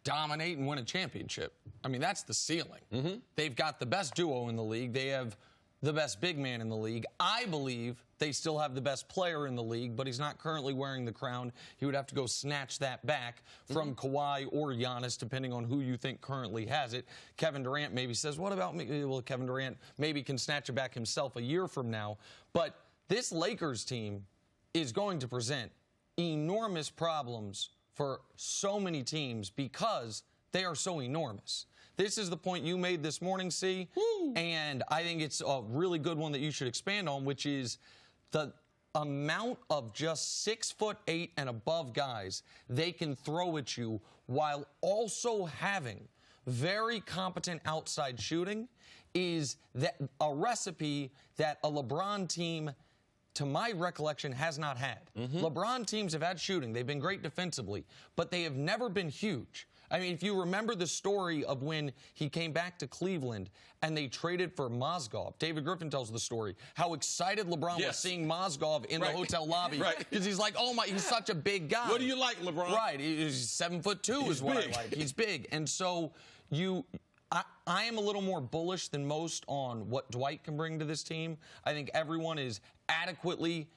dominate and win a championship. I mean, that's the ceiling. They've got the best duo in the league. They have the best big man in the league. I believe they still have the best player in the league, but he's not currently wearing the crown. He would have to go snatch that back from Kawhi or Giannis, depending on who you think currently has it. Kevin Durant maybe says, what about me? Well, Kevin Durant maybe can snatch it back himself a year from now. But this Lakers team is going to present enormous problems for so many teams because they are so enormous. This is the point you made this morning, C, and I think it's a really good one that you should expand on, which is the amount of just 6'8" and above guys they can throw at you while also having very competent outside shooting is that a recipe that a LeBron team, to my recollection, has not had. LeBron teams have had shooting. They've been great defensively, but they have never been huge. I mean, if you remember the story of when he came back to Cleveland and they traded for Mozgov, David Griffin tells the story, how excited LeBron was seeing Mozgov in the hotel lobby. Because he's like, oh my, he's such a big guy. What do you like, LeBron? Right, he's 7'2" is what I like. He's big. And so I am a little more bullish than most on what Dwight can bring to this team. I think everyone is adequately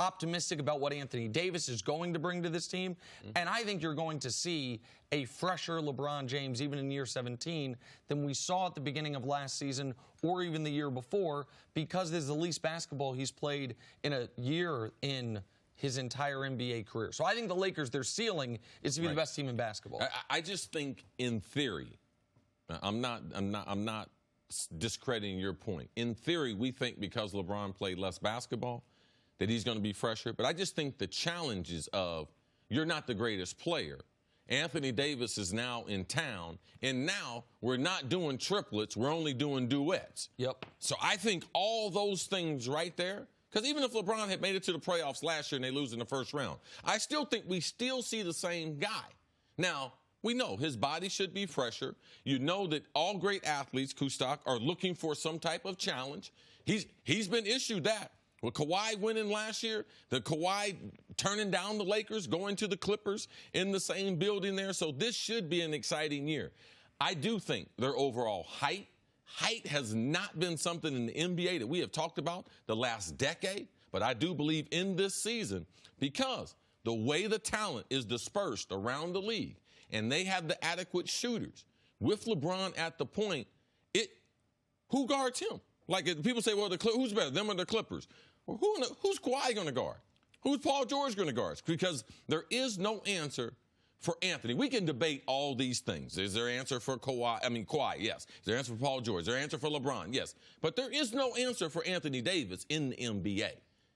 optimistic about what Anthony Davis is going to bring to this team. And I think you're going to see a fresher LeBron James, even in year 17, than we saw at the beginning of last season or even the year before, because this is the least basketball he's played in a year in his entire NBA career. So I think the Lakers, their ceiling is to be the best team in basketball. I just think, in theory, I'm not discrediting your point. In theory, we think because LeBron played less basketball that he's going to be fresher. But I just think the challenges of you're not the greatest player. Anthony Davis is now in town, and now we're not doing triplets. We're only doing duets. So I think all those things right there, because even if LeBron had made it to the playoffs last year and they lose in the first round, I still think we still see the same guy. Now, we know his body should be fresher. You know that all great athletes, Kustak, are looking for some type of challenge. He's been issued that. With Kawhi winning last year, the Kawhi turning down the Lakers, going to the Clippers in the same building there. So this should be an exciting year. I do think their overall height has not been something in the NBA that we have talked about the last decade. But I do believe in this season, because the way the talent is dispersed around the league and they have the adequate shooters, with LeBron at the point, who guards him? Like, people say, well, who's better, them or the Clippers? Well, who's Kawhi going to guard? Who's Paul George going to guard? Because there is no answer for Anthony. We can debate all these things. Is there an answer for Kawhi? Yes. Is there an answer for Paul George? Is there an answer for LeBron? Yes. But there is no answer for Anthony Davis in the NBA.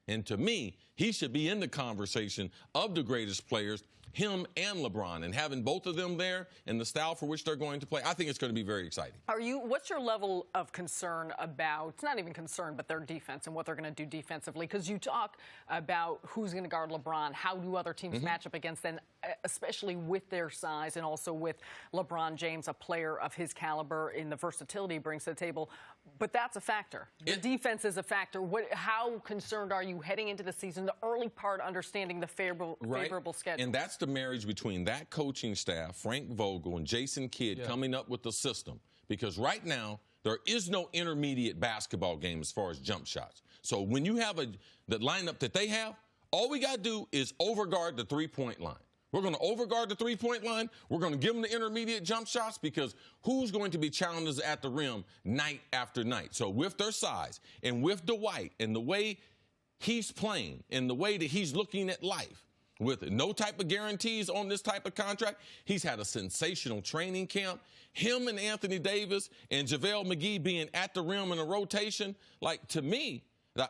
And to me, he should be in the conversation of the greatest players, him and LeBron, and having both of them there and the style for which they're going to play, I think it's going to be very exciting. What's your level of concern about, it's not even concern, but their defense and what they're going to do defensively? Because you talk about who's going to guard LeBron, how do other teams match up against them, especially with their size and also with LeBron James, a player of his caliber, in the versatility he brings to the table. But that's a factor. The defense is a factor. How concerned are you heading into the season, the early part, understanding the favorable schedule? And that's the marriage between that coaching staff, Frank Vogel and Jason Kidd, coming up with the system. Because right now, there is no intermediate basketball game as far as jump shots. So when you have the lineup that they have, all we got to do is overguard the three-point line. We're going to overguard the three-point line. We're going to give them the intermediate jump shots, because who's going to be challengers at the rim night after night? So with their size and with Dwight and the way he's playing and the way that he's looking at life, with no type of guarantees on this type of contract, he's had a sensational training camp. Him and Anthony Davis and JaVale McGee being at the rim in a rotation, like, to me,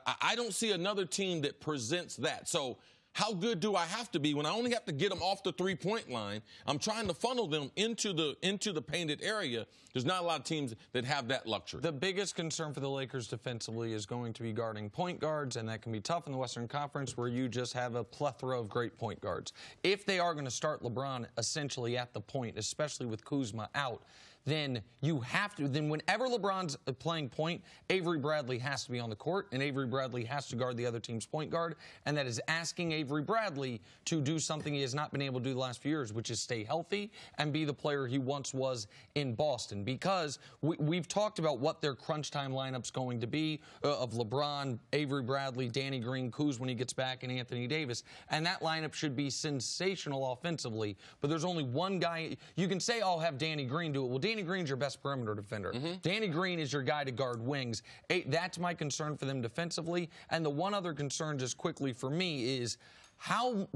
I don't see another team that presents that. So how good do I have to be when I only have to get them off the three-point line? I'm trying to funnel them into the painted area. There's not a lot of teams that have that luxury. The biggest concern for the Lakers defensively is going to be guarding point guards, and that can be tough in the Western Conference, where you just have a plethora of great point guards. If they are going to start LeBron essentially at the point, especially with Kuzma out, then you have to. Then whenever LeBron's playing point, Avery Bradley has to be on the court, and Avery Bradley has to guard the other team's point guard, and that is asking Avery Bradley to do something he has not been able to do the last few years, which is stay healthy and be the player he once was in Boston. Because we've talked about what their crunch time lineup's going to be of LeBron, Avery Bradley, Danny Green, Kuz when he gets back, and Anthony Davis. And that lineup should be sensational offensively, but there's only one guy. You can say, I'll have Danny Green do it. Well, Danny Green's your best perimeter defender. Danny Green is your guy to guard wings. That's my concern for them defensively. And the one other concern just quickly for me is how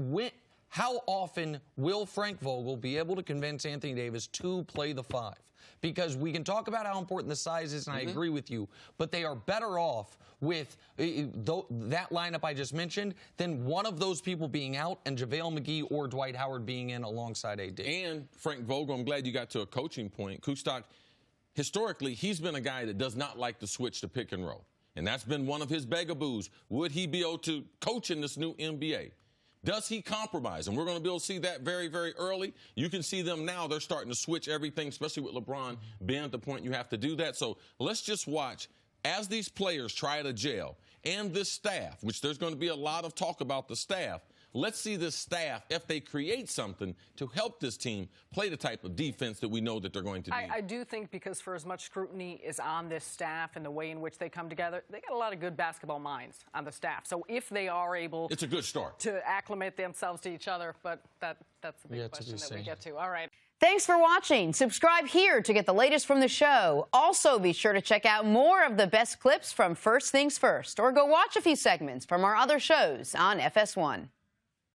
often will Frank Vogel be able to convince Anthony Davis to play the 5? Because we can talk about how important the size is, and I agree with you, but they are better off with that lineup I just mentioned than one of those people being out and JaVale McGee or Dwight Howard being in alongside AD. And Frank Vogel, I'm glad you got to a coaching point. Kustok, historically, he's been a guy that does not like to switch to pick and roll. And that's been one of his bugaboos. Would he be able to coach in this new NBA? Does he compromise? And we're going to be able to see that very, very early. You can see them now. They're starting to switch everything, especially with LeBron being at the point you have to do that. So let's just watch as these players try to gel and this staff, which there's going to be a lot of talk about the staff. Let's see this staff, if they create something to help this team play the type of defense that we know that they're going to need. I do think because for as much scrutiny is on this staff and the way in which they come together, they got a lot of good basketball minds on the staff. So if they are able it's a good start to acclimate themselves to each other, but that's the big question that we get to. All right. Thanks for watching. Subscribe here to get the latest from the show. Also, be sure to check out more of the best clips from First Things First, or go watch a few segments from our other shows on FS1.